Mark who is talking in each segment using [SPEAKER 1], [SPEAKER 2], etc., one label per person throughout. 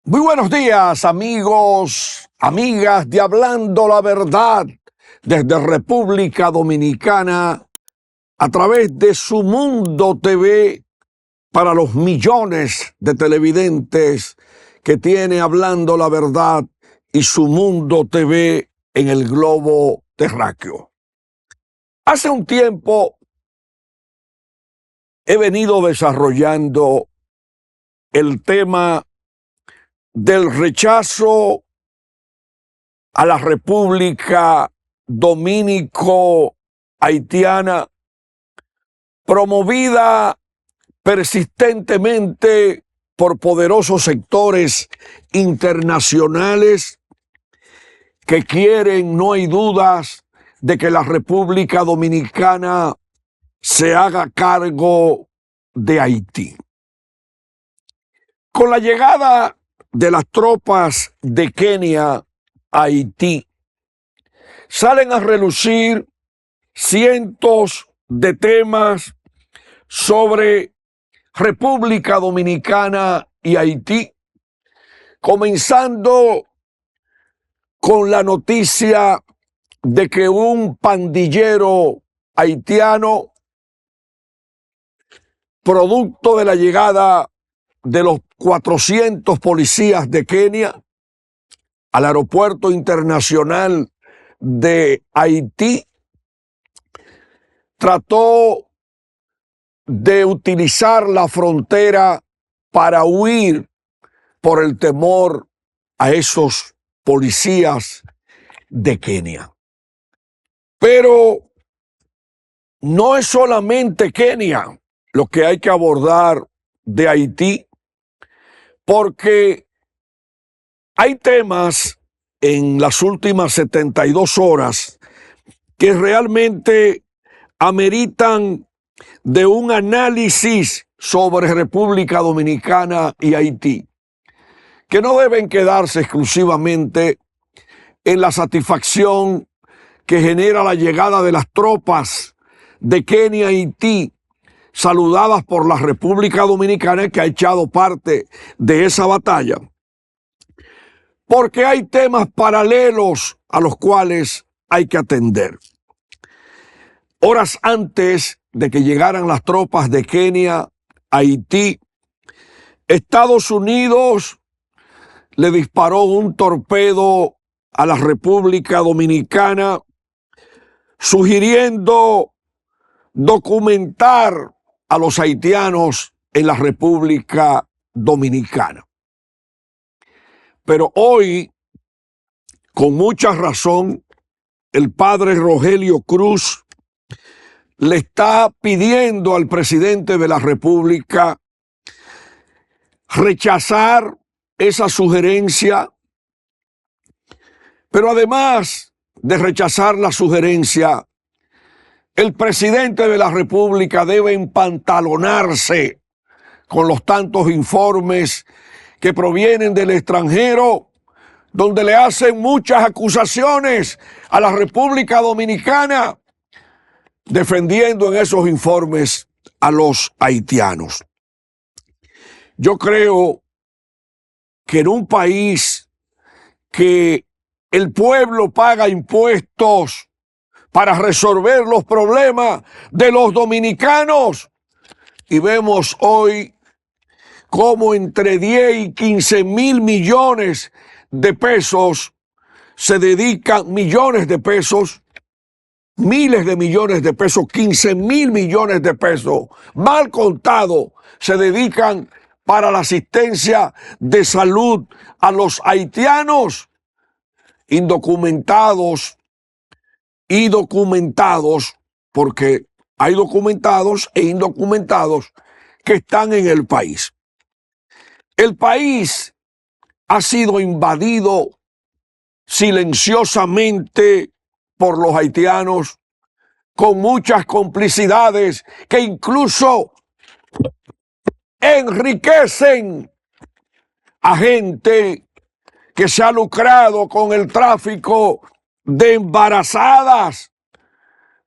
[SPEAKER 1] Muy buenos días, amigos, amigas de Hablando la Verdad desde República Dominicana a través de Su Mundo TV para los millones de televidentes que tiene Hablando la Verdad y Su Mundo TV en el globo terráqueo. Hace un tiempo he venido desarrollando el tema del rechazo a la República Dominico-Haitiana, promovida persistentemente por poderosos sectores internacionales que quieren, no hay dudas, de que la República Dominicana se haga cargo de Haití. Con la llegada de las tropas de Kenia a Haití, salen a relucir cientos de temas sobre República Dominicana y Haití, comenzando con la noticia de que un pandillero haitiano, producto de la llegada de los 400 policías de Kenia al aeropuerto internacional de Haití, trató de utilizar la frontera para huir por el temor a esos policías de Kenia. Pero no es solamente Kenia lo que hay que abordar de Haití, porque hay temas en las últimas 72 horas que realmente ameritan de un análisis sobre República Dominicana y Haití, que no deben quedarse exclusivamente en la satisfacción que genera la llegada de las tropas de Kenia a Haití, saludadas por la República Dominicana, que ha echado parte de esa batalla, porque hay temas paralelos a los cuales hay que atender. Horas antes de que llegaran las tropas de Kenia a Haití, Estados Unidos le disparó un torpedo a la República Dominicana, sugiriendo documentar a los haitianos en la República Dominicana. Pero hoy, con mucha razón, el padre Rogelio Cruz le está pidiendo al presidente de la República rechazar esa sugerencia, pero además de rechazar la sugerencia, el presidente de la República debe empantalonarse con los tantos informes que provienen del extranjero, donde le hacen muchas acusaciones a la República Dominicana, defendiendo en esos informes a los haitianos. Yo creo que en un país que el pueblo paga impuestos para resolver los problemas de los dominicanos, y vemos hoy cómo entre 10 y 15 mil millones de pesos se dedican, millones de pesos, miles de millones de pesos, 15 mil millones de pesos, mal contado, se dedican para la asistencia de salud a los haitianos indocumentados y documentados, porque hay documentados e indocumentados que están en el país. El país ha sido invadido silenciosamente por los haitianos, con muchas complicidades que incluso enriquecen a gente que se ha lucrado con el tráfico de embarazadas,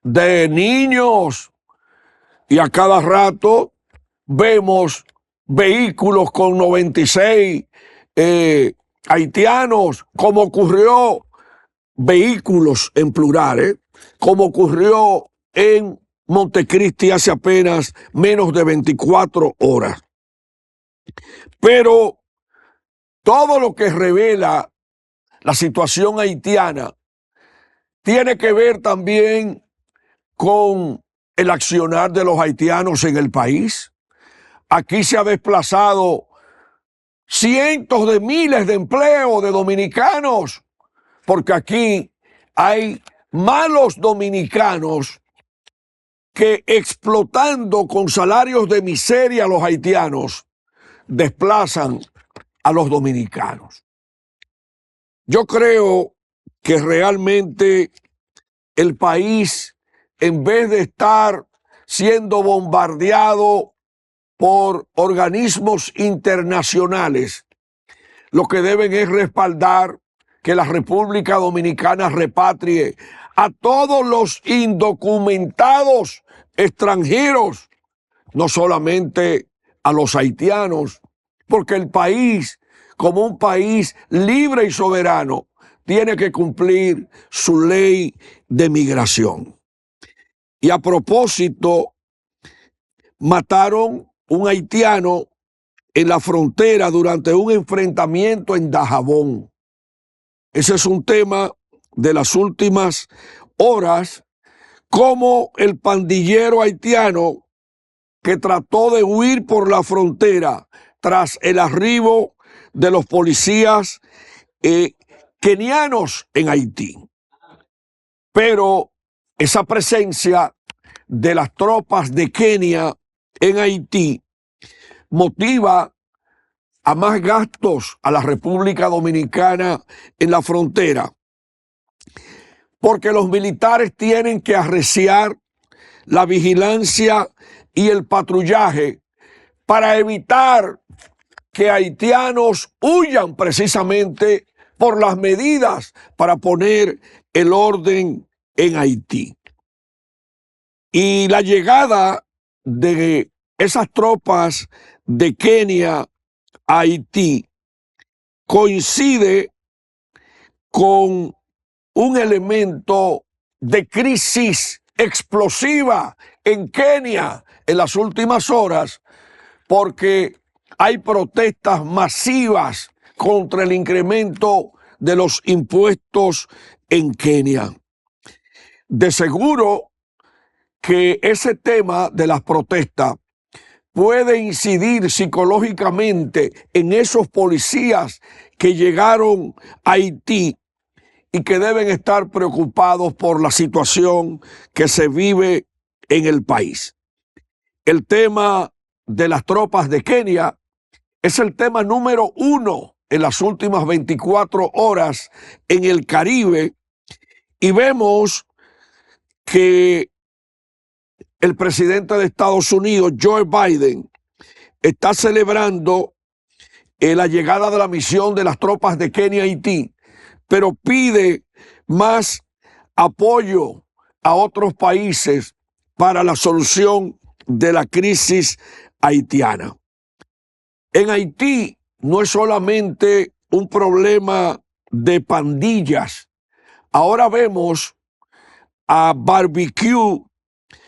[SPEAKER 1] de niños, y a cada rato vemos vehículos con 96 haitianos, como ocurrió, vehículos en plural, como ocurrió en Montecristi hace apenas menos de 24 horas. Pero todo lo que revela la situación haitiana tiene que ver también con el accionar de los haitianos en el país. Aquí se ha desplazado cientos de miles de empleos de dominicanos, porque aquí hay malos dominicanos que, explotando con salarios de miseria a los haitianos, desplazan a los dominicanos. Yo creo que realmente el país, en vez de estar siendo bombardeado por organismos internacionales, lo que deben es respaldar que la República Dominicana repatrie a todos los indocumentados extranjeros, no solamente a los haitianos, porque el país, como un país libre y soberano, tiene que cumplir su ley de migración. Y a propósito, mataron un haitiano en la frontera durante un enfrentamiento en Dajabón. Ese es un tema de las últimas horas, como el pandillero haitiano que trató de huir por la frontera tras el arribo de los policías kenianos en Haití. Pero esa presencia de las tropas de Kenia en Haití motiva a más gastos a la República Dominicana en la frontera, porque los militares tienen que arreciar la vigilancia y el patrullaje para evitar que haitianos huyan precisamente por las medidas para poner el orden en Haití. Y la llegada de esas tropas de Kenia a Haití coincide con un elemento de crisis explosiva en Kenia en las últimas horas, porque hay protestas masivas contra el incremento de los impuestos en Kenia. De seguro que ese tema de las protestas puede incidir psicológicamente en esos policías que llegaron a Haití y que deben estar preocupados por la situación que se vive en el país. El tema de las tropas de Kenia es el tema número 1 en las últimas 24 horas en el Caribe, y vemos que el presidente de Estados Unidos, Joe Biden, está celebrando la llegada de la misión de las tropas de Kenia a Haití, pero pide más apoyo a otros países para la solución de la crisis haitiana. En Haití no es solamente un problema de pandillas. Ahora vemos a Barbecue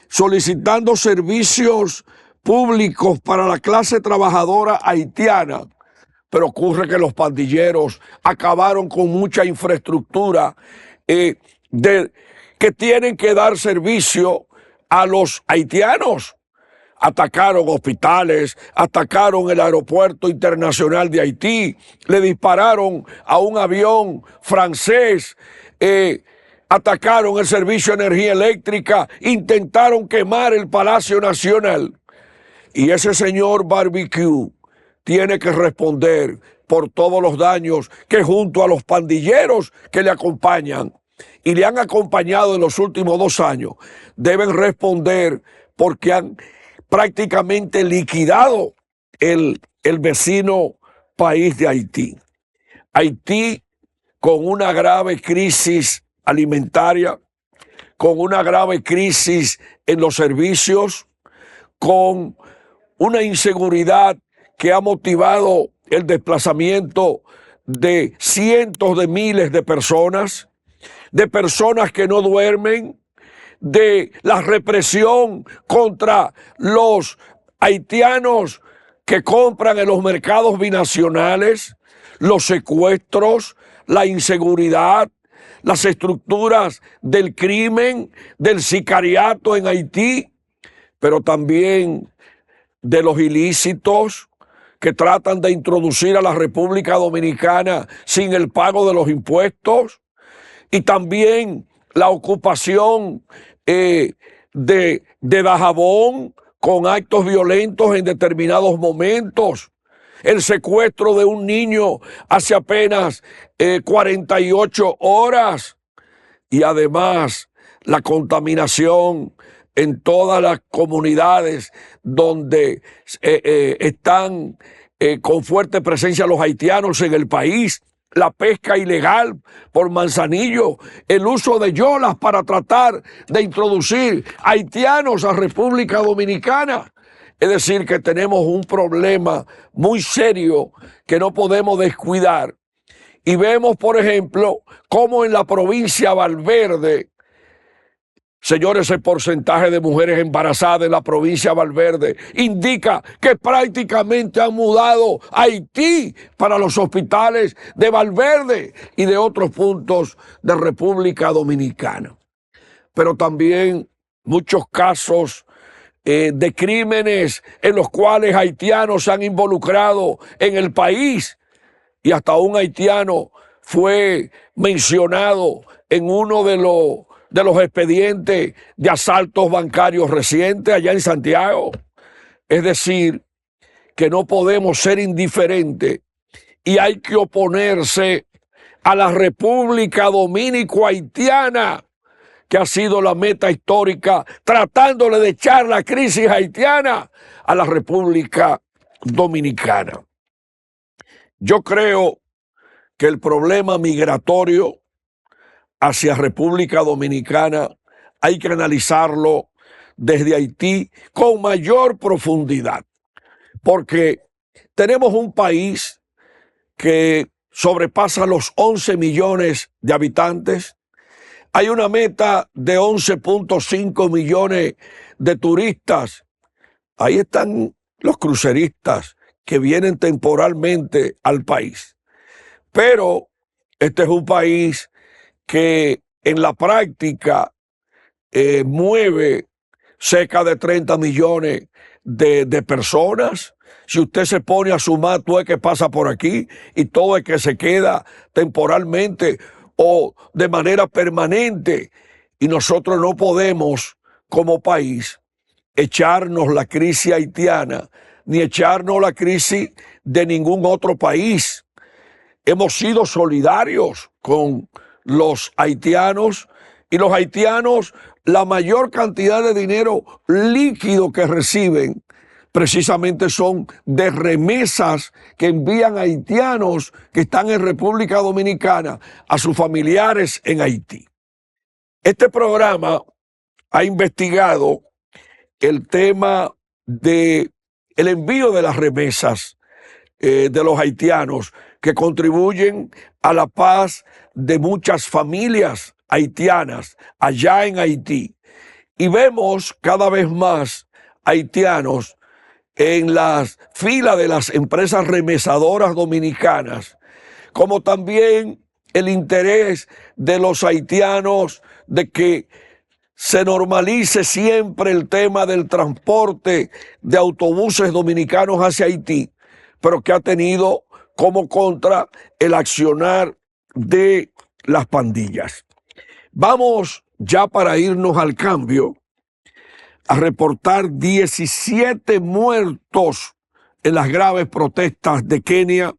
[SPEAKER 1] solicitando servicios públicos para la clase trabajadora haitiana, pero ocurre que los pandilleros acabaron con mucha infraestructura que tienen que dar servicio a los haitianos. Atacaron hospitales, atacaron el aeropuerto internacional de Haití, le dispararon a un avión francés, atacaron el servicio de energía eléctrica, intentaron quemar el Palacio Nacional. Y ese señor Barbecue tiene que responder por todos los daños que, junto a los pandilleros que le acompañan y le han acompañado en los últimos 2 años, deben responder porque han prácticamente liquidado el vecino país de Haití. Haití, con una grave crisis alimentaria, con una grave crisis en los servicios, con una inseguridad que ha motivado el desplazamiento de cientos de miles de personas que no duermen, de la represión contra los haitianos que compran en los mercados binacionales, los secuestros, la inseguridad, las estructuras del crimen, del sicariato en Haití, pero también de los ilícitos que tratan de introducir a la República Dominicana sin el pago de los impuestos, y también la ocupación de Dajabón con actos violentos en determinados momentos, el secuestro de un niño hace apenas 48 horas, y además la contaminación en todas las comunidades donde están con fuerte presencia los haitianos en el país, la pesca ilegal por Manzanillo, el uso de yolas para tratar de introducir haitianos a República Dominicana. Es decir, que tenemos un problema muy serio que no podemos descuidar. Y vemos, por ejemplo, cómo en la provincia de Valverde, señores, el porcentaje de mujeres embarazadas en la provincia de Valverde indica que prácticamente han mudado a Haití para los hospitales de Valverde y de otros puntos de República Dominicana. Pero también muchos casos de crímenes en los cuales haitianos se han involucrado en el país, y hasta un haitiano fue mencionado en uno de los expedientes de asaltos bancarios recientes allá en Santiago. Es decir, que no podemos ser indiferentes y hay que oponerse a la República Dominico-Haitiana, que ha sido la meta histórica, tratándole de echar la crisis haitiana a la República Dominicana. Yo creo que el problema migratorio hacia República Dominicana hay que analizarlo desde Haití con mayor profundidad, porque tenemos un país que sobrepasa los 11 millones de habitantes. Hay una meta de 11.5 millones de turistas. Ahí están los cruceristas que vienen temporalmente al país. Pero este es un país que en la práctica mueve cerca de 30 millones de personas. Si usted se pone a sumar todo el que pasa por aquí y todo el que se queda temporalmente o de manera permanente, y nosotros no podemos como país echarnos la crisis haitiana ni echarnos la crisis de ningún otro país. Hemos sido solidarios con los haitianos, y los haitianos, la mayor cantidad de dinero líquido que reciben precisamente son de remesas que envían haitianos que están en República Dominicana a sus familiares en Haití. Este programa ha investigado el tema de el envío de las remesas de los haitianos, que contribuyen a la paz de muchas familias haitianas allá en Haití. Y vemos cada vez más haitianos en las filas de las empresas remesadoras dominicanas, como también el interés de los haitianos de que se normalice siempre el tema del transporte de autobuses dominicanos hacia Haití, pero que ha tenido como contra el accionar de las pandillas. Vamos ya, para irnos al cambio, a reportar 17 muertos en las graves protestas de Kenia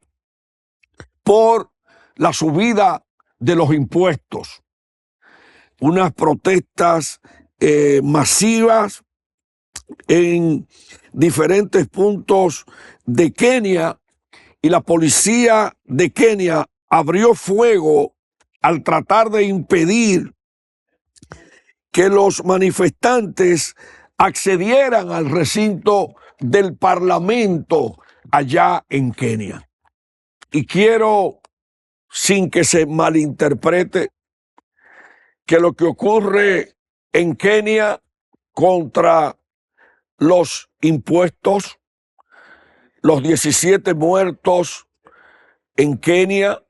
[SPEAKER 1] por la subida de los impuestos. Unas protestas masivas en diferentes puntos de Kenia, y la policía de Kenia abrió fuego al tratar de impedir que los manifestantes accedieran al recinto del Parlamento allá en Kenia. Y quiero, sin que se malinterprete, que lo que ocurre en Kenia contra los impuestos, los 17 muertos en Kenia,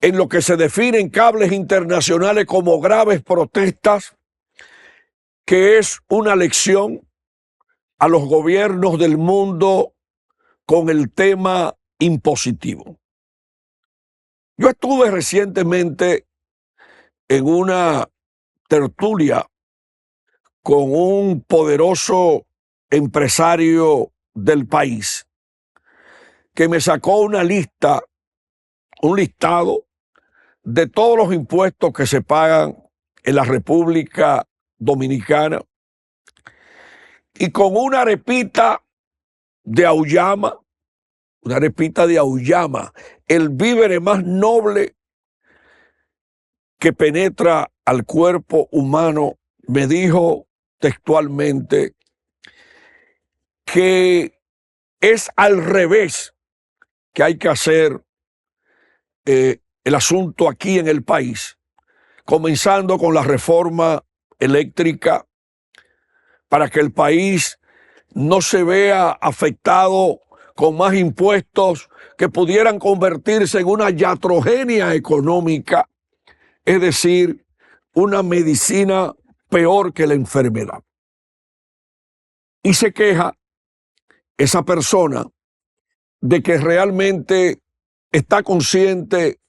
[SPEAKER 1] en lo que se define en cables internacionales como graves protestas, que es una lección a los gobiernos del mundo con el tema impositivo. Yo estuve recientemente en una tertulia con un poderoso empresario del país que me sacó una lista, un listado de todos los impuestos que se pagan en la República Dominicana, y con una arepita de auyama, el víver más noble que penetra al cuerpo humano, me dijo textualmente que es al revés que hay que hacer el asunto aquí en el país, comenzando con la reforma eléctrica, para que el país no se vea afectado con más impuestos que pudieran convertirse en una iatrogenia económica, es decir, una medicina peor que la enfermedad. Y se queja esa persona de que realmente está consciente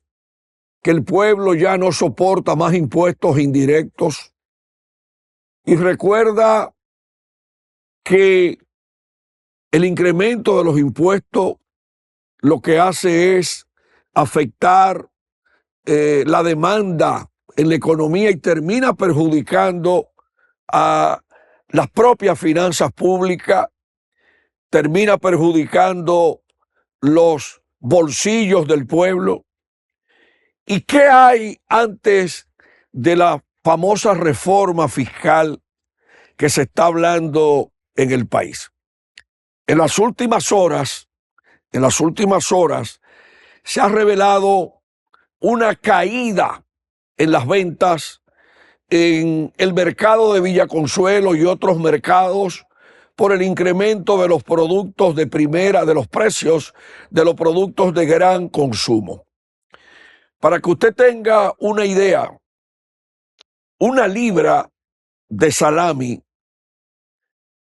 [SPEAKER 1] que el pueblo ya no soporta más impuestos indirectos, y recuerda que el incremento de los impuestos lo que hace es afectar la demanda en la economía y termina perjudicando a las propias finanzas públicas, termina perjudicando los bolsillos del pueblo. ¿Y qué hay antes de la famosa reforma fiscal que se está hablando en el país? En las últimas horas se ha revelado una caída en las ventas en el mercado de Villaconsuelo y otros mercados por el incremento de los productos de primera, de los precios de los productos de gran consumo. Para que usted tenga una idea, una libra de salami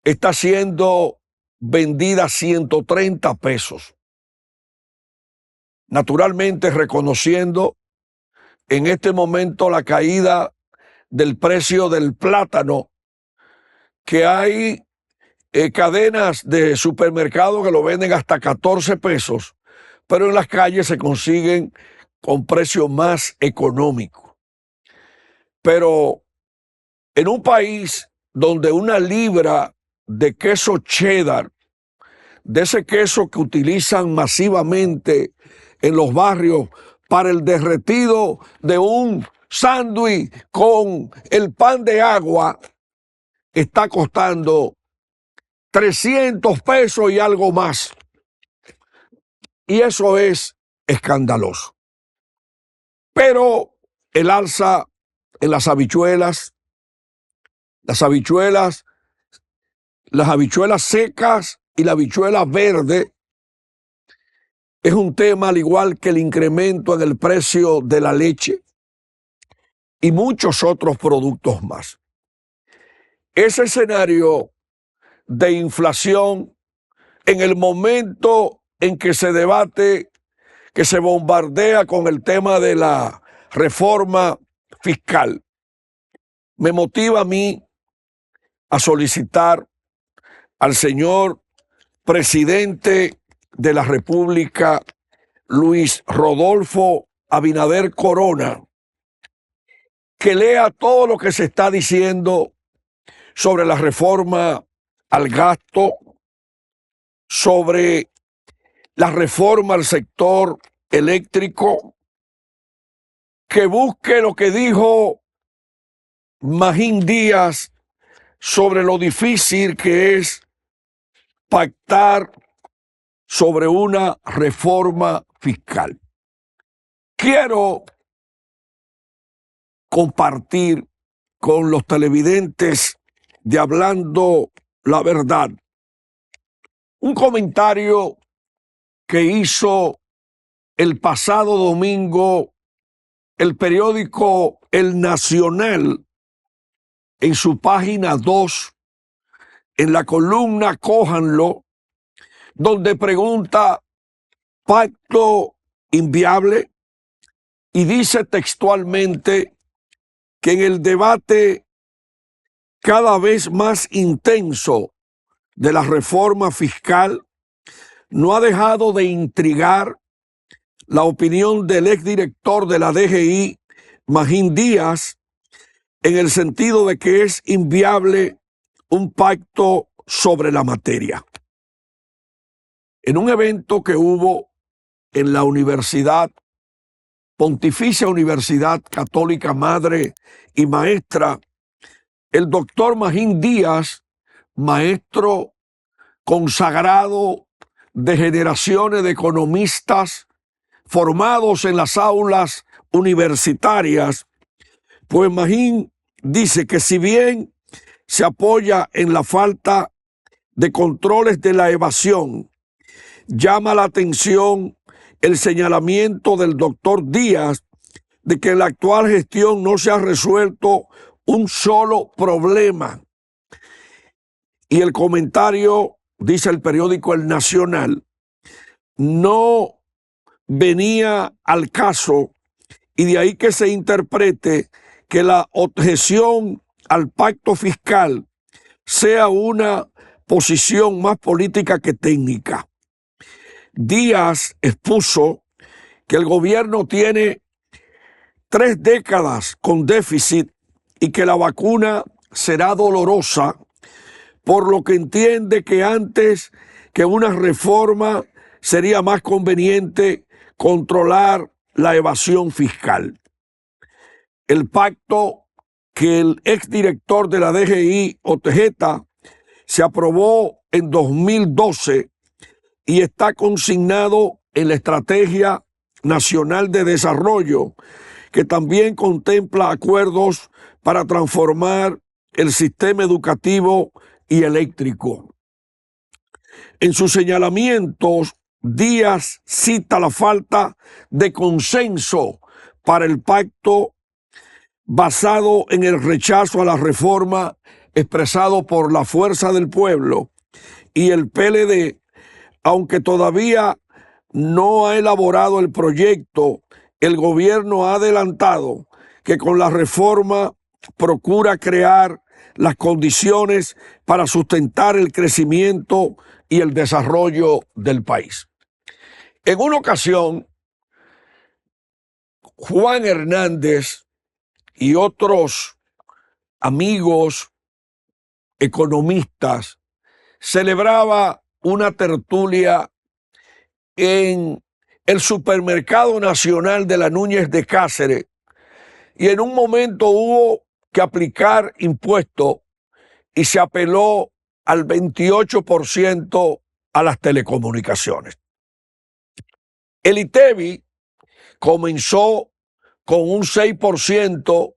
[SPEAKER 1] está siendo vendida a 130 pesos. Naturalmente, reconociendo en este momento la caída del precio del plátano, que hay cadenas de supermercados que lo venden hasta 14 pesos, pero en las calles se consiguen con precios más económicos. Pero en un país donde una libra de queso cheddar, de ese queso que utilizan masivamente en los barrios para el derretido de un sándwich con el pan de agua, está costando 300 pesos y algo más. Y eso es escandaloso. Pero el alza en las habichuelas secas y la habichuela verde es un tema, al igual que el incremento en el precio de la leche y muchos otros productos más. Ese escenario de inflación, en el momento en que se debate, que se bombardea con el tema de la reforma fiscal, me motiva a mí a solicitar al señor presidente de la República, Luis Rodolfo Abinader Corona, que lea todo lo que se está diciendo sobre la reforma al gasto, sobre la reforma al sector eléctrico, que busque lo que dijo Magín Díaz sobre lo difícil que es pactar sobre una reforma fiscal. Quiero compartir con los televidentes de Hablando la Verdad un comentario que hizo el pasado domingo el periódico El Nacional en su página 2, en la columna Cójanlo, donde pregunta: ¿pacto inviable? Y dice textualmente que en el debate cada vez más intenso de la reforma fiscal no ha dejado de intrigar la opinión del exdirector de la DGI, Magín Díaz, en el sentido de que es inviable un pacto sobre la materia. En un evento que hubo en la Pontificia Universidad Católica Madre y Maestra, el doctor Magín Díaz, maestro consagrado de generaciones de economistas formados en las aulas universitarias, pues Magín dice que si bien se apoya en la falta de controles de la evasión, llama la atención el señalamiento del doctor Díaz de que en la actual gestión no se ha resuelto un solo problema. Y el comentario, dice el periódico El Nacional, no venía al caso, y de ahí que se interprete que la objeción al pacto fiscal sea una posición más política que técnica. Díaz expuso que el gobierno tiene 3 décadas con déficit y que la vacuna será dolorosa, por lo que entiende que antes que una reforma sería más conveniente controlar la evasión fiscal. El pacto que el exdirector de la DGI, Otejeta, se aprobó en 2012 y está consignado en la Estrategia Nacional de Desarrollo, que también contempla acuerdos para transformar el sistema educativo y eléctrico. En sus señalamientos, Díaz cita la falta de consenso para el pacto basado en el rechazo a la reforma expresado por la Fuerza del Pueblo y el PLD, aunque todavía no ha elaborado el proyecto. El gobierno ha adelantado que con la reforma procura crear las condiciones para sustentar el crecimiento y el desarrollo del país. En una ocasión, Juan Hernández y otros amigos economistas celebraba una tertulia en el Supermercado Nacional de la Núñez de Cáceres, y en un momento hubo que aplicar impuestos y se apeló al 28% a las telecomunicaciones. El ITEVI comenzó con un 6%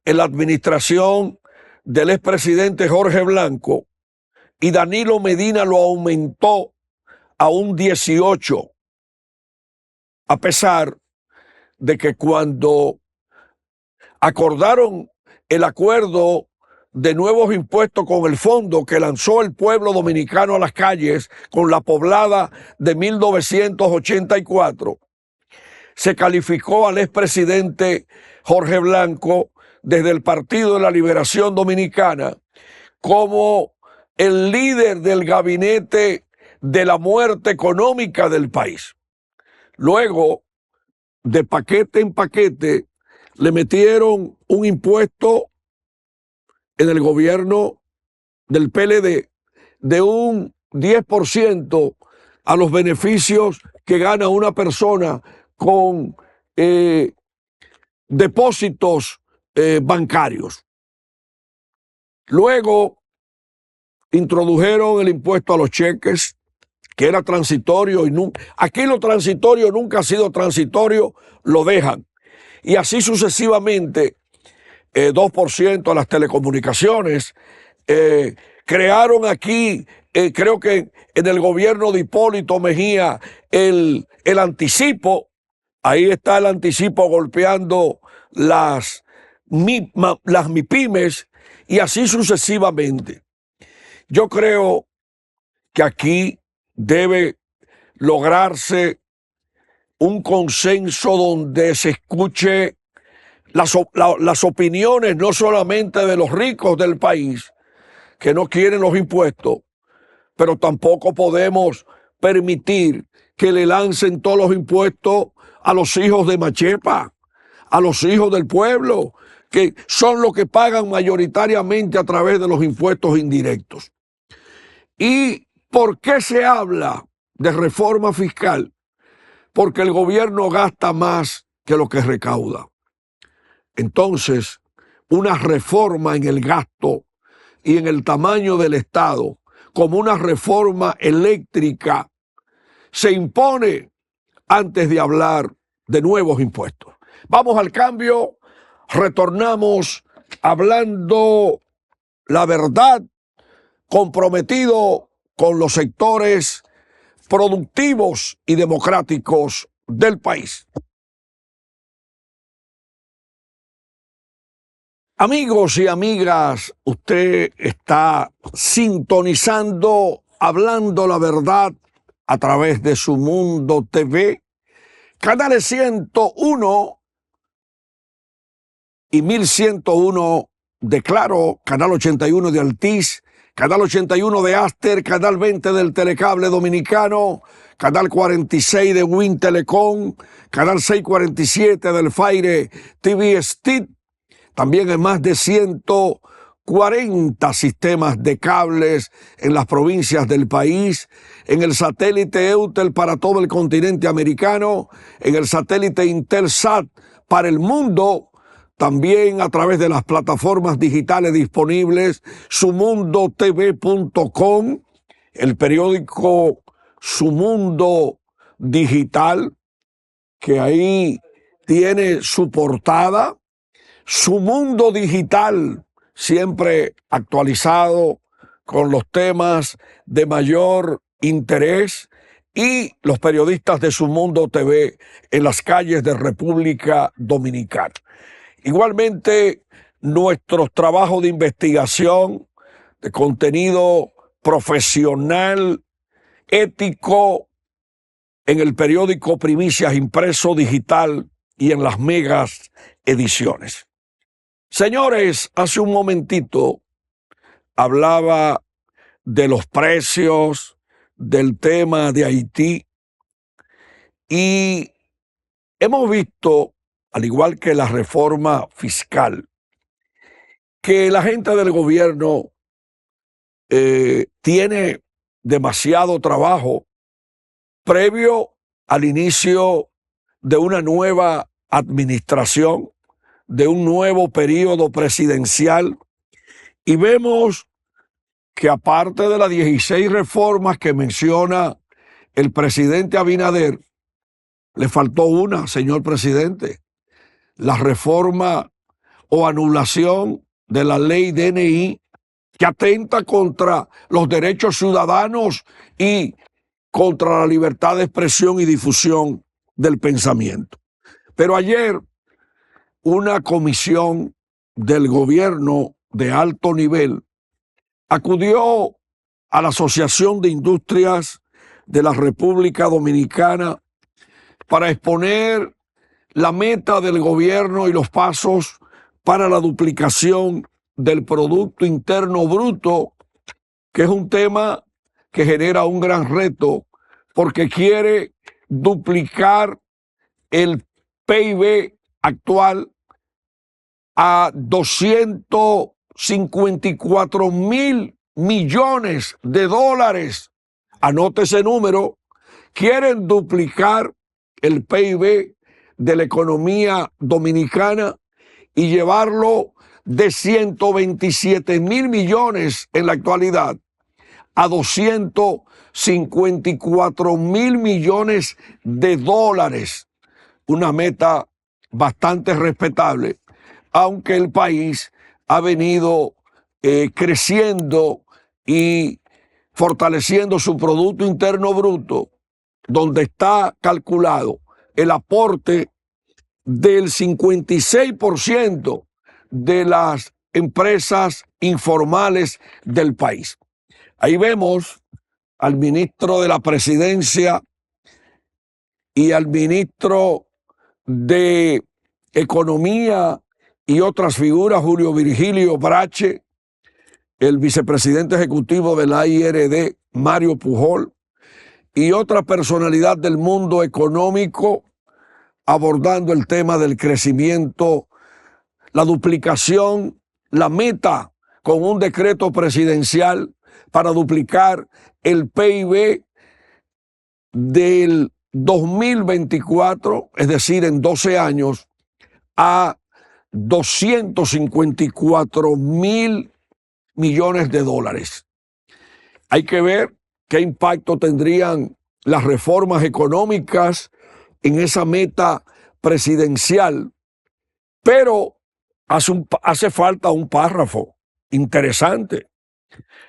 [SPEAKER 1] en la administración del expresidente Jorge Blanco, y Danilo Medina lo aumentó a un 18%, a pesar de que cuando acordaron el acuerdo de nuevos impuestos con el fondo que lanzó el pueblo dominicano a las calles con la poblada de 1984, se calificó al expresidente Jorge Blanco desde el Partido de la Liberación Dominicana como el líder del gabinete de la muerte económica del país. Luego, de paquete en paquete, le metieron un impuesto en el gobierno del PLD de un 10% a los beneficios que gana una persona con depósitos bancarios. Luego introdujeron el impuesto a los cheques, que era transitorio, y aquí lo transitorio nunca ha sido transitorio, lo dejan. Y así sucesivamente, 2% a las telecomunicaciones, crearon aquí, creo que en el gobierno de Hipólito Mejía, el anticipo. Ahí está el anticipo golpeando las MIPYMES y así sucesivamente. Yo creo que aquí debe lograrse un consenso donde se escuche las opiniones no solamente de los ricos del país que no quieren los impuestos, pero tampoco podemos permitir que le lancen todos los impuestos a los hijos de Machepa, a los hijos del pueblo, que son los que pagan mayoritariamente a través de los impuestos indirectos. ¿Y por qué se habla de reforma fiscal? Porque el gobierno gasta más que lo que recauda. Entonces, una reforma en el gasto y en el tamaño del Estado, como una reforma eléctrica, se impone antes de hablar de nuevos impuestos. Vamos al cambio, retornamos hablando la verdad, comprometido con los sectores productivos y democráticos del país. Amigos y amigas, usted está sintonizando Hablando la Verdad a través de Su Mundo TV, canales 101 y 1101 de Claro, canal 81 de Altiz, canal 81 de Aster, canal 20 del Telecable Dominicano, canal 46 de Win Telecom, canal 647 del Faire TV Stick, también en más de 140 sistemas de cables en las provincias del país, en el satélite Eutel para todo el continente americano, en el satélite Intelsat para el mundo, también a través de las plataformas digitales disponibles, sumundotv.com, el periódico Su Mundo Digital, que ahí tiene su portada, Su Mundo Digital, siempre actualizado con los temas de mayor interés, y los periodistas de Su Mundo TV en las calles de República Dominicana. Igualmente, nuestros trabajos de investigación, de contenido profesional, ético, en el periódico Primicias Impreso Digital y en las megas ediciones. Señores, hace un momentito hablaba de los precios, del tema de Haití, y hemos visto, al igual que la reforma fiscal, que la gente del gobierno tiene demasiado trabajo previo al inicio de una nueva administración, de un nuevo periodo presidencial, y vemos que aparte de las 16 reformas que menciona el presidente Abinader, le faltó una, señor presidente, la reforma o anulación de la ley DNI, que atenta contra los derechos ciudadanos y contra la libertad de expresión y difusión del pensamiento. Pero ayer una comisión del gobierno de alto nivel acudió a la Asociación de Industrias de la República Dominicana para exponer la meta del gobierno y los pasos para la duplicación del Producto Interno Bruto, que es un tema que genera un gran reto porque quiere duplicar el PIB actual a 254.000 millones de dólares. Anote ese número. Quieren duplicar el PIB de la economía dominicana y llevarlo de 127.000 millones en la actualidad a 254.000 millones de dólares, una meta bastante respetable, aunque el país ha venido creciendo y fortaleciendo su Producto Interno Bruto, donde está calculado el aporte del 56% de las empresas informales del país. Ahí vemos al ministro de la Presidencia y al ministro de Economía y otras figuras, Julio Virgilio Brache, el vicepresidente ejecutivo de la IRD, Mario Pujol, y otra personalidad del mundo económico abordando el tema del crecimiento, la duplicación, la meta con un decreto presidencial para duplicar el PIB del 2024, es decir, en 12 años, a 254.000 millones de dólares. Hay que ver qué impacto tendrían las reformas económicas en esa meta presidencial, pero hace falta un párrafo interesante.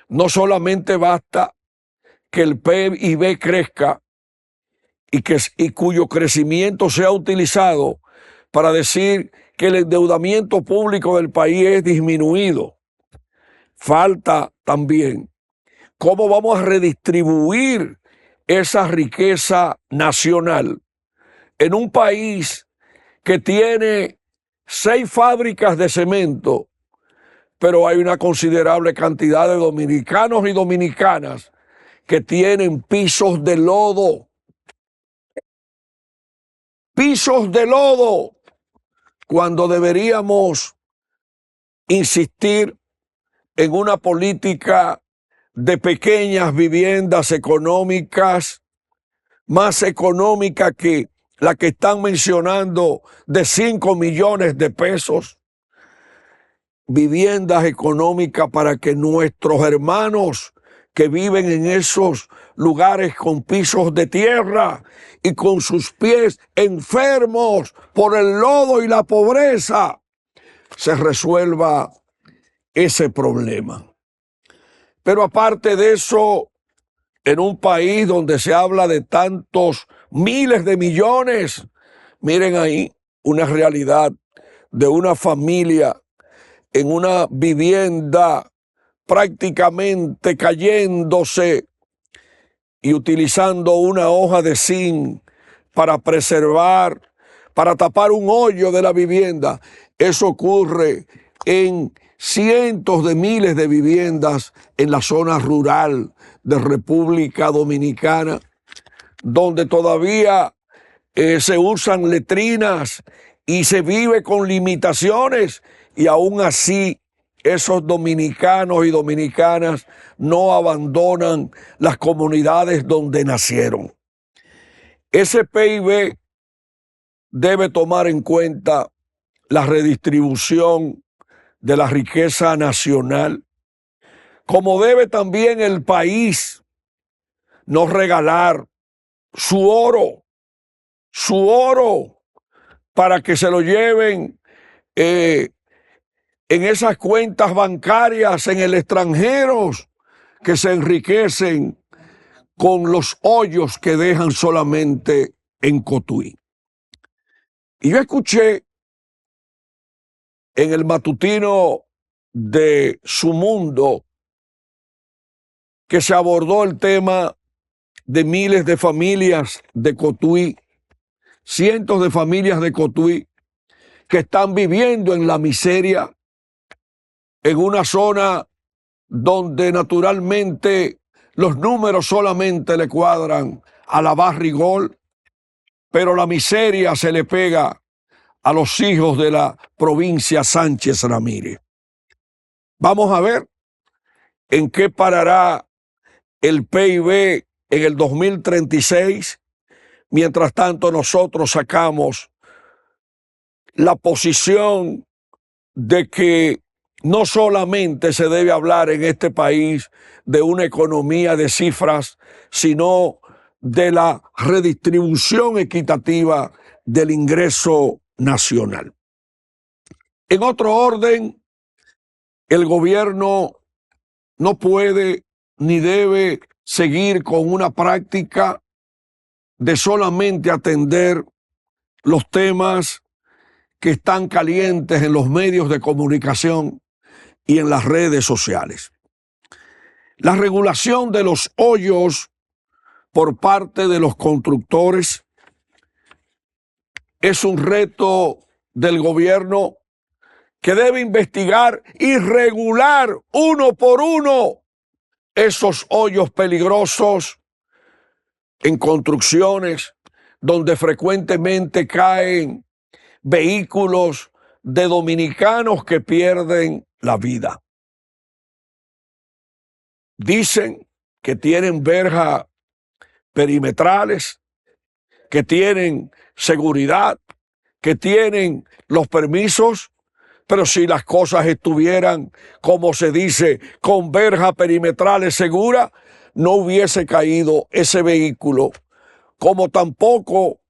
[SPEAKER 1] No solamente basta que el PIB crezca y cuyo crecimiento sea utilizado para decir que el endeudamiento público del país es disminuido. Falta también cómo vamos a redistribuir esa riqueza nacional en un país que tiene 6 fábricas de cemento, pero hay una considerable cantidad de dominicanos y dominicanas que tienen pisos de lodo. Pisos de lodo, cuando deberíamos insistir en una política de pequeñas viviendas económicas, más económica que la que están mencionando de 5 millones de pesos. Viviendas económicas para que nuestros hermanos que viven en esos lugares con pisos de tierra y con sus pies enfermos por el lodo y la pobreza, se resuelva ese problema. Pero aparte de eso, en un país donde se habla de tantos miles de millones, miren ahí una realidad de una familia en una vivienda prácticamente cayéndose y utilizando una hoja de zinc para preservar, para tapar un hoyo de la vivienda. Eso ocurre en cientos de miles de viviendas en la zona rural de República Dominicana, donde todavía se usan letrinas y se vive con limitaciones, y aún así esos dominicanos y dominicanas no abandonan las comunidades donde nacieron. Ese PIB debe tomar en cuenta la redistribución de la riqueza nacional, como debe también el país no regalar su oro para que se lo lleven en esas cuentas bancarias en el extranjero, que se enriquecen con los hoyos que dejan solamente en Cotuí. Y yo escuché en el matutino de Su Mundo que se abordó el tema de miles de familias de Cotuí, cientos de familias de Cotuí que están viviendo en la miseria, en una zona donde naturalmente los números solamente le cuadran a la Barrigol, pero la miseria se le pega a los hijos de la provincia Sánchez Ramírez. Vamos a ver en qué parará el PIB en el 2036. Mientras tanto, nosotros sacamos la posición de que no solamente se debe hablar en este país de una economía de cifras, sino de la redistribución equitativa del ingreso nacional. En otro orden, el gobierno no puede ni debe seguir con una práctica de solamente atender los temas que están calientes en los medios de comunicación y en las redes sociales. La regulación de los hoyos por parte de los constructores es un reto del gobierno que debe investigar y regular uno por uno esos hoyos peligrosos en construcciones donde frecuentemente caen vehículos de dominicanos que pierden la vida. Dicen que tienen verjas perimetrales, que tienen seguridad, que tienen los permisos, pero si las cosas estuvieran, como se dice, con verjas perimetrales seguras, no hubiese caído ese vehículo, como tampoco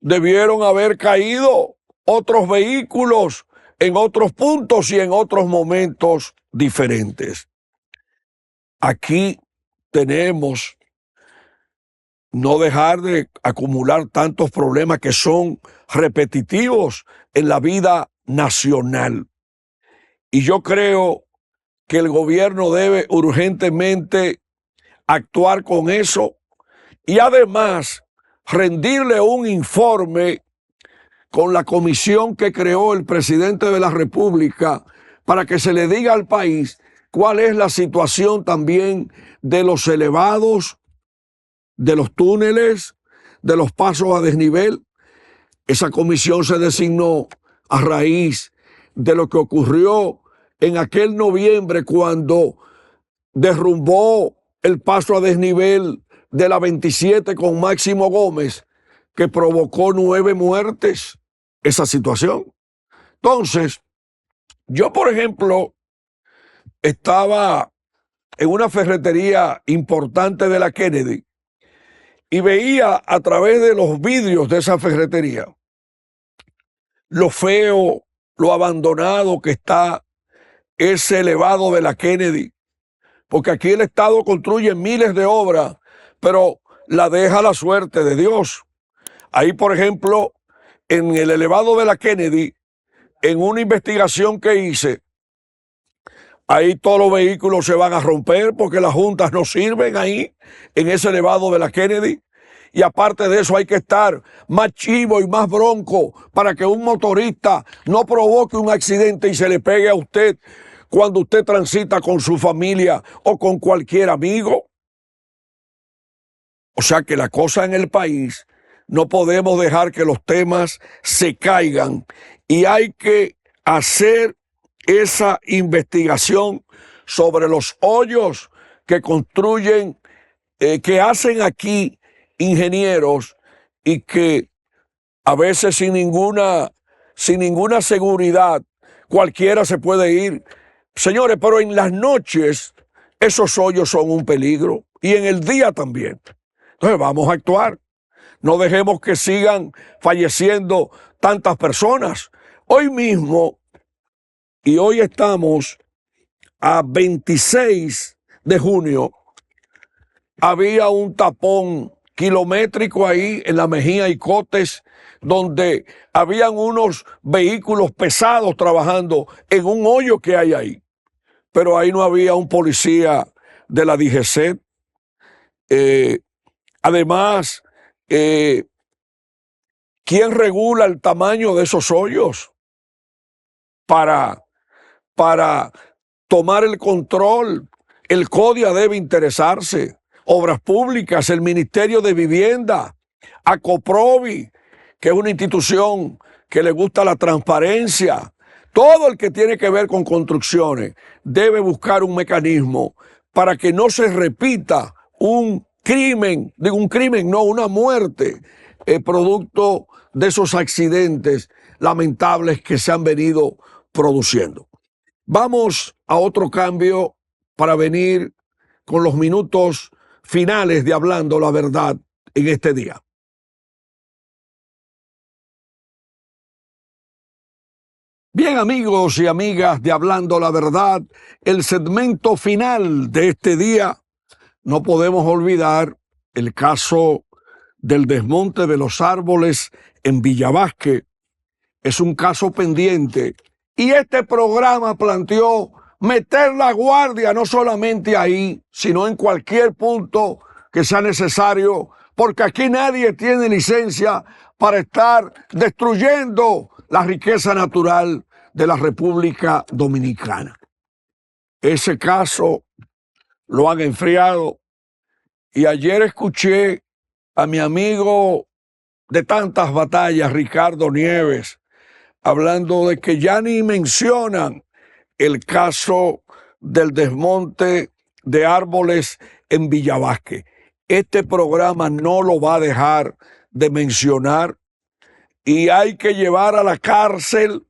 [SPEAKER 1] debieron haber caído otros vehículos en otros puntos y en otros momentos diferentes. Aquí tenemos no dejar de acumular tantos problemas que son repetitivos en la vida nacional. Y yo creo que el gobierno debe urgentemente actuar con eso y además rendirle un informe con la comisión que creó el presidente de la República para que se le diga al país cuál es la situación también de los elevados, de los túneles, de los pasos a desnivel. Esa comisión se designó a raíz de lo que ocurrió en aquel noviembre cuando derrumbó el paso a desnivel de la 27 con Máximo Gómez, que provocó 9 muertes, esa situación. Entonces, yo, por ejemplo, estaba en una ferretería importante de la Kennedy y veía a través de los vidrios de esa ferretería lo feo, lo abandonado que está ese elevado de la Kennedy, porque aquí el Estado construye miles de obras, pero la deja a la suerte de Dios. Ahí, por ejemplo, en el elevado de la Kennedy, en una investigación que hice, ahí todos los vehículos se van a romper porque las juntas no sirven ahí, en ese elevado de la Kennedy. Y aparte de eso hay que estar más chivo y más bronco para que un motorista no provoque un accidente y se le pegue a usted cuando usted transita con su familia o con cualquier amigo. O sea que la cosa en el país, no podemos dejar que los temas se caigan y hay que hacer esa investigación sobre los hoyos que construyen, que hacen aquí ingenieros y que a veces sin ninguna seguridad cualquiera se puede ir. Señores, pero en las noches esos hoyos son un peligro y en el día también. Entonces vamos a actuar. No dejemos que sigan falleciendo tantas personas. Hoy mismo, y hoy estamos a 26 de junio, había un tapón kilométrico ahí en la Mejía y Cotes, donde habían unos vehículos pesados trabajando en un hoyo que hay ahí. Pero ahí no había un policía de la DGCET. Además, ¿quién regula el tamaño de esos hoyos para tomar el control? El CODIA debe interesarse. Obras Públicas, el Ministerio de Vivienda, ACOPROVI, que es una institución que le gusta la transparencia. Todo el que tiene que ver con construcciones debe buscar un mecanismo para que no se repita una muerte, producto de esos accidentes lamentables que se han venido produciendo. Vamos a otro cambio para venir con los minutos finales de Hablando la Verdad en este día. Bien, amigos y amigas de Hablando la Verdad, el segmento final de este día, no podemos olvidar el caso del desmonte de los árboles en Villavasque. Es un caso pendiente y este programa planteó meter la guardia no solamente ahí, sino en cualquier punto que sea necesario, porque aquí nadie tiene licencia para estar destruyendo la riqueza natural de la República Dominicana. Ese caso lo han enfriado y ayer escuché a mi amigo de tantas batallas, Ricardo Nieves, hablando de que ya ni mencionan el caso del desmonte de árboles en Villavasque. Este programa no lo va a dejar de mencionar y hay que llevar a la cárcel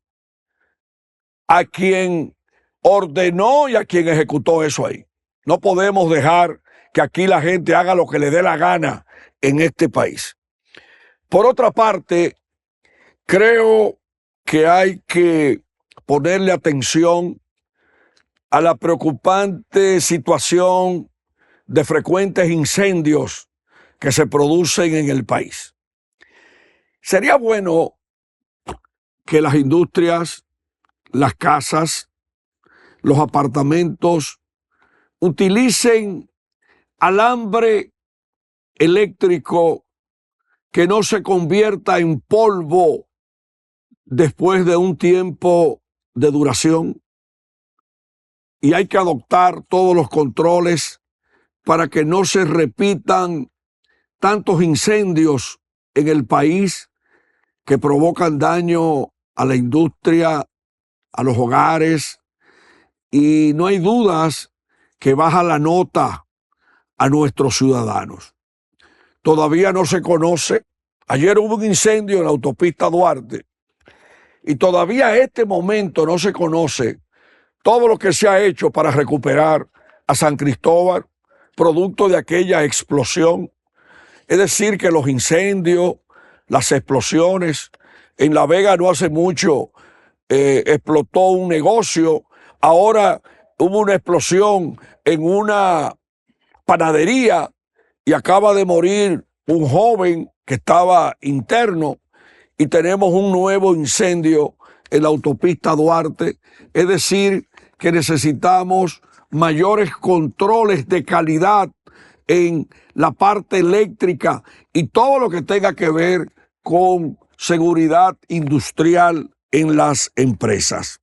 [SPEAKER 1] a quien ordenó y a quien ejecutó eso ahí. No podemos dejar que aquí la gente haga lo que le dé la gana en este país. Por otra parte, creo que hay que ponerle atención a la preocupante situación de frecuentes incendios que se producen en el país. Sería bueno que las industrias, las casas, los apartamentos utilicen alambre eléctrico que no se convierta en polvo después de un tiempo de duración. Y hay que adoptar todos los controles para que no se repitan tantos incendios en el país que provocan daño a la industria, a los hogares, y no hay dudas que baja la nota a nuestros ciudadanos. Todavía no se conoce. Ayer hubo un incendio en la autopista Duarte y todavía a este momento no se conoce todo lo que se ha hecho para recuperar a San Cristóbal, producto de aquella explosión. Es decir, que los incendios, las explosiones, en La Vega no hace mucho explotó un negocio, ahora hubo una explosión en una panadería y acaba de morir un joven que estaba interno y tenemos un nuevo incendio en la autopista Duarte. Es decir, que necesitamos mayores controles de calidad en la parte eléctrica y todo lo que tenga que ver con seguridad industrial en las empresas.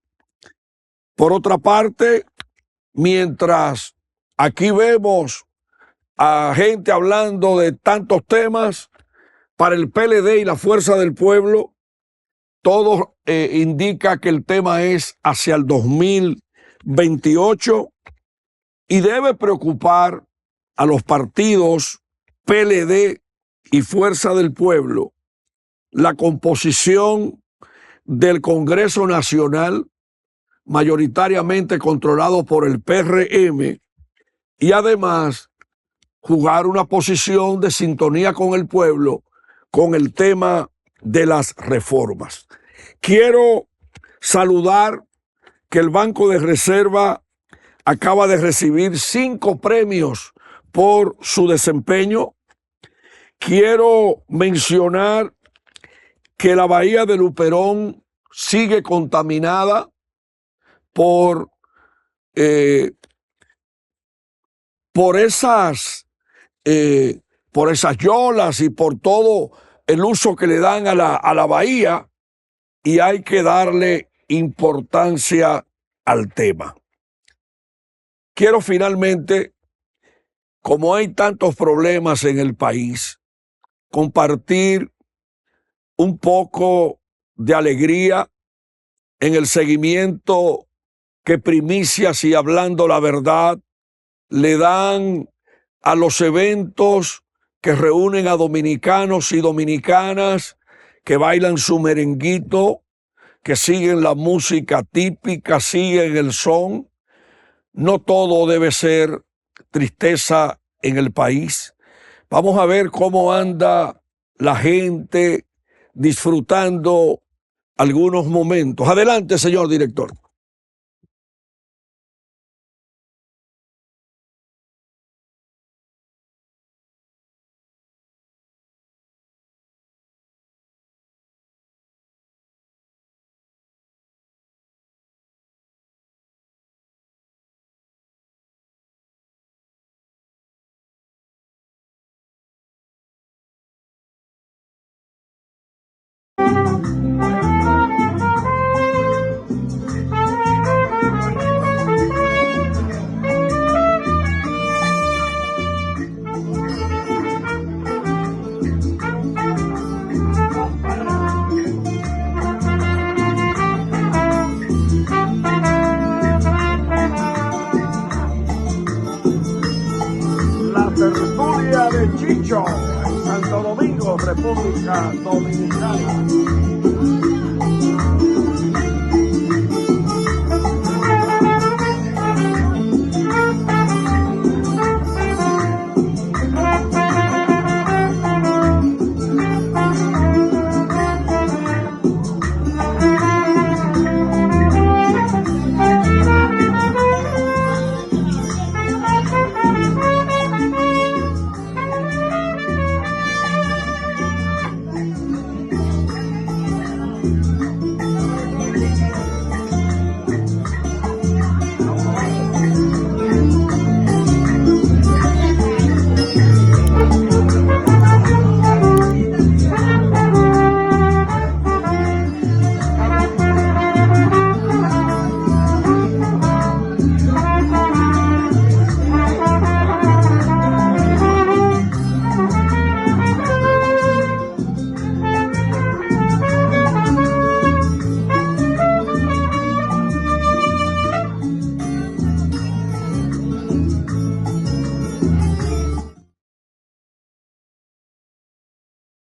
[SPEAKER 1] Por otra parte, mientras aquí vemos a gente hablando de tantos temas, para el PLD y la Fuerza del Pueblo, todo indica que el tema es hacia el 2028 y debe preocupar a los partidos PLD y Fuerza del Pueblo la composición del Congreso Nacional, mayoritariamente controlado por el PRM, y además jugar una posición de sintonía con el pueblo con el tema de las reformas. Quiero saludar que el Banco de Reserva acaba de recibir 5 premios por su desempeño. Quiero mencionar que la bahía de Luperón sigue contaminada por esas yolas y por todo el uso que le dan a la bahía, y hay que darle importancia al tema. Quiero finalmente, como hay tantos problemas en el país, compartir un poco de alegría en el seguimiento que Primicias y Hablando la Verdad le dan a los eventos que reúnen a dominicanos y dominicanas que bailan su merenguito, que siguen la música típica, siguen el son. No todo debe ser tristeza en el país. Vamos a ver cómo anda la gente disfrutando algunos momentos. Adelante, señor director. La tertulia de Chicho en Santo Domingo, República Dominicana.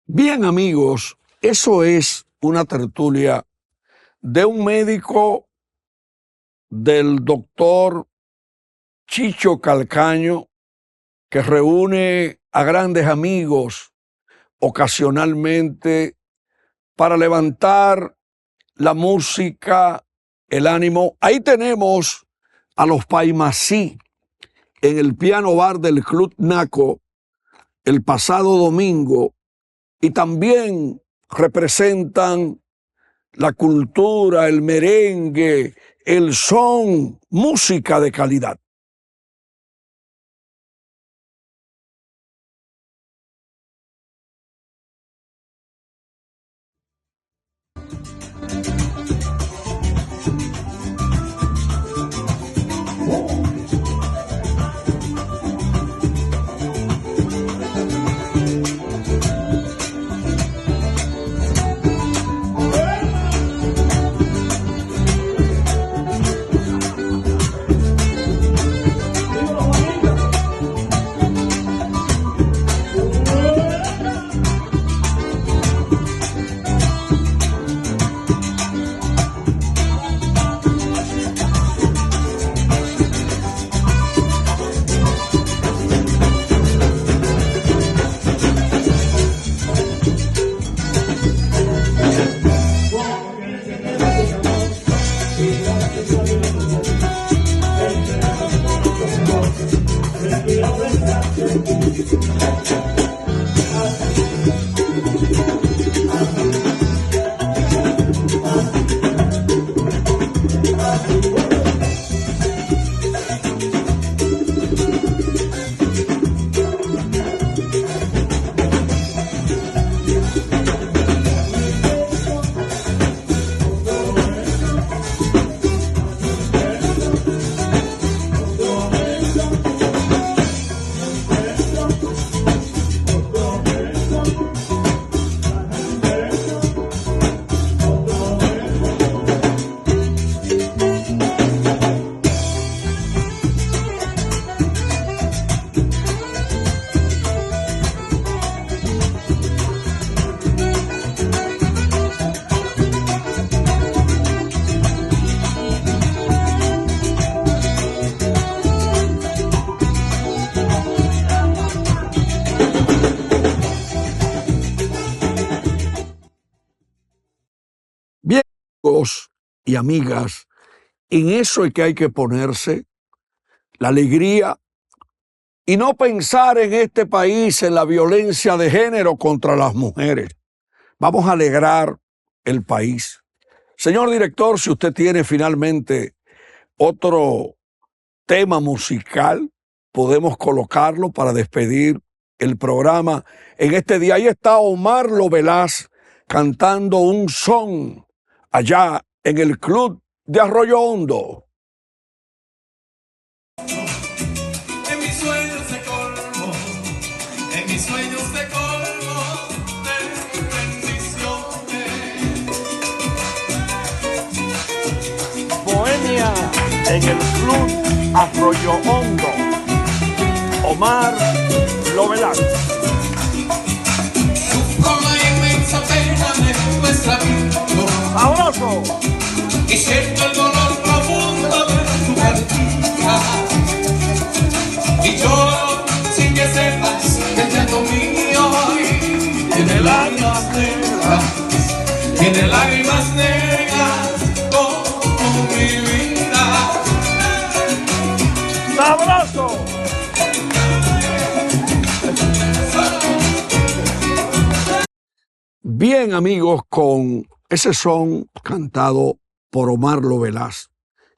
[SPEAKER 1] Bien, amigos, eso es una tertulia de un médico, del doctor Chicho Calcaño, que reúne a grandes amigos ocasionalmente para levantar la música, el ánimo. Ahí tenemos a los Paimasí en el piano bar del Club Naco el pasado domingo, y también representan la cultura, el merengue, el son, música de calidad. amigos y amigas, en eso es que hay que ponerse, la alegría, y no pensar en este país en la violencia de género contra las mujeres. Vamos a alegrar el país. Señor director, si usted tiene finalmente otro tema musical, podemos colocarlo para despedir el programa en este día. Ahí está Omar Lovelás cantando un son allá en el Club de Arroyo Hondo.
[SPEAKER 2] En mis sueños de colmo, en mis sueños de colmo de bendiciones.
[SPEAKER 1] Bohemia en el Club Arroyo Hondo. Omar Lovelás.
[SPEAKER 2] Con la inmensa pena de nuestra vida.
[SPEAKER 1] ¡Abrazo!
[SPEAKER 2] Y siento el dolor profundo de tu partida. Y yo, sin que sepas que el llanto mío hoy tiene lágrimas negras, tiene lágrimas negras como mi vida.
[SPEAKER 1] ¡Abrazo! Bien, amigos, con ese son cantado por Omar Lovelás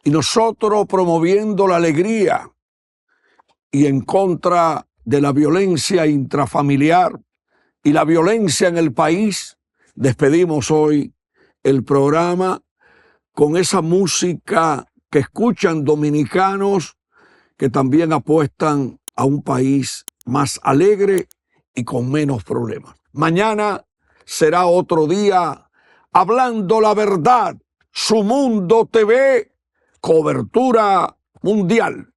[SPEAKER 1] y nosotros promoviendo la alegría y en contra de la violencia intrafamiliar y la violencia en el país, despedimos hoy el programa con esa música que escuchan dominicanos que también apuestan a un país más alegre y con menos problemas. Mañana será otro día hablando la verdad. Su Mundo TV, cobertura mundial.